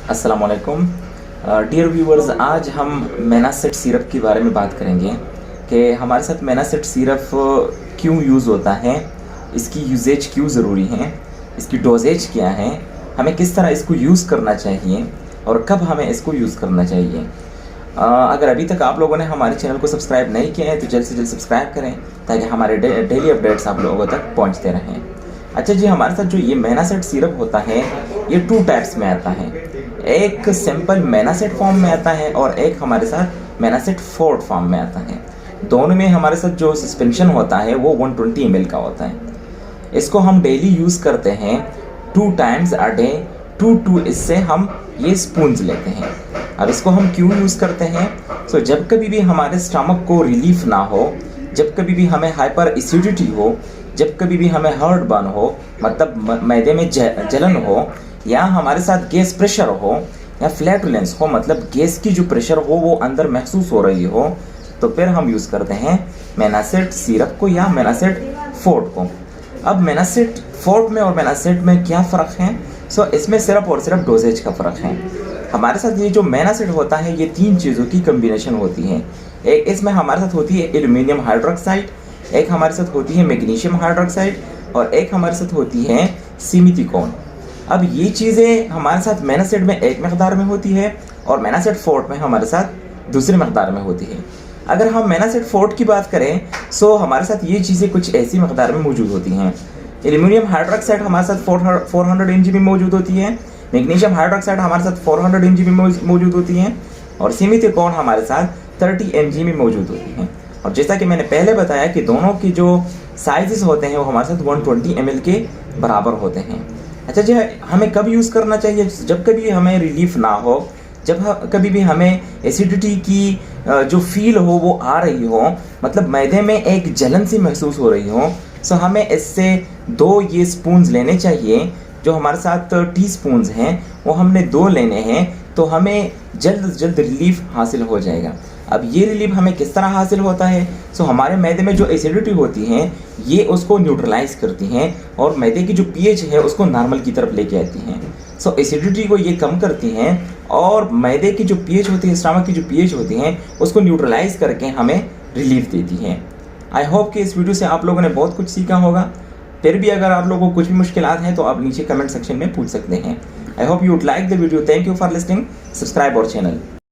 अस्सलाम वालेकुम dear viewers, आज हम मेनासेट सिरप के बारे में बात करेंगे कि हमारे साथ मेनासेट सिरप क्यों यूज़ होता है, इसकी यूजेज क्यों ज़रूरी है, इसकी डोजेज क्या है, हमें किस तरह इसको यूज़ करना चाहिए और कब हमें इसको यूज़ करना चाहिए। अगर अभी तक आप लोगों ने हमारे चैनल को सब्सक्राइब नहीं किया है तो जल्द से जल्द सब्सक्राइब करें ताकि हमारे डेली अपडेट्स आप लोगों तक पहुँचते रहें। अच्छा जी, हमारे साथ जो ये मेनासेट सिरप होता है ये 2 टाइप्स में आता है। एक सिंपल मेनासेट फॉर्म में आता है और एक हमारे साथ मेनासेट फोर्ट फॉर्म में आता है। दोनों में हमारे साथ जो सस्पेंशन होता है वो 120 ml का होता है। इसको हम डेली यूज़ करते हैं 2 times a day, 2 इससे हम ये स्पून्स लेते हैं। अब इसको हम क्यों यूज़ करते हैं? सो जब कभी भी हमारे स्टमक को रिलीफ ना हो, जब कभी भी हमें हाइपर एसिडिटी हो, जब कभी भी हमें हार्ट बर्न हो, मतलब मैदे में जलन हो, या हमारे साथ गैस प्रेशर हो या फ्लैटुलेंस हो, मतलब गैस की जो प्रेशर हो वो अंदर महसूस हो रही हो, तो फिर हम यूज़ करते हैं मेनासेट सिरप को या मेनासेट फोर्ट को। अब मेनासेट फोर्ट में और मेनासेट में क्या फ़र्क है? सो इसमें सिर्फ और सिर्फ डोजेज का फ़र्क है। हमारे साथ ये जो मेनासेट होता है ये 3 चीज़ों की कम्बिनेशन होती है। एक इसमें हमारे साथ होती है एल्यूमिनियम हाइड्रोक्साइड, एक हमारे साथ होती है मैग्नीशियम हाइड्रोक्साइड और एक हमारे साथ होती है सिमिथिकोन। अब ये चीज़ें हमारे साथ मेनासेट में एक मकदार में होती है और मेनासेट फोर्ट में हमारे साथ दूसरी मकदार में होती है। अगर हम मेनासेट फोर्ट की बात करें सो हमारे साथ ये चीज़ें कुछ ऐसी मकदार में मौजूद होती हैं। एल्यूमिनियम हाइड्रोक्साइड हमारे साथ 400 mg में मौजूद होती है, मैग्नीशियम हाइड्रोक्साइड हमारे साथ 400 mg में मौजूद होती है और सिमिथिकोन हमारे साथ 30 mg में मौजूद होती है। और जैसा कि मैंने पहले बताया कि दोनों की जो साइजेस होते हैं वो हमारे साथ 120 ml के बराबर होते हैं। अच्छा जी, हमें कब यूज़ करना चाहिए? जब कभी हमें रिलीफ ना हो, जब कभी भी हमें एसिडिटी की जो फील हो वो आ रही हो, मतलब मैदे में एक जलन सी महसूस हो रही हो, सो हमें इससे 2 ये स्पून्स लेने चाहिए। जो हमारे साथ टी स्पून्स हैं वो हमने 2 लेने हैं, तो हमें जल्द से जल्द रिलीफ हासिल हो जाएगा। अब ये रिलीफ हमें किस तरह हासिल होता है? सो हमारे मैदे में जो एसिडिटी होती है ये उसको न्यूट्रलाइज करती हैं और मैदे की जो पीएच है उसको नॉर्मल की तरफ लेके आती हैं। सो एसिडिटी को ये कम करती हैं और मैदे की जो पीएच होती है, स्टमक की जो पीएच होती हैं उसको न्यूट्रलाइज करके हमें रिलीफ देती हैं। आई होप कि इस वीडियो से आप लोगों ने बहुत कुछ सीखा होगा। फिर भी अगर आप लोगों को कुछ भी मुश्किलात हैं तो आप नीचे कमेंट सेक्शन में पूछ सकते हैं। I hope you would like the video. Thank you for listening. Subscribe our channel.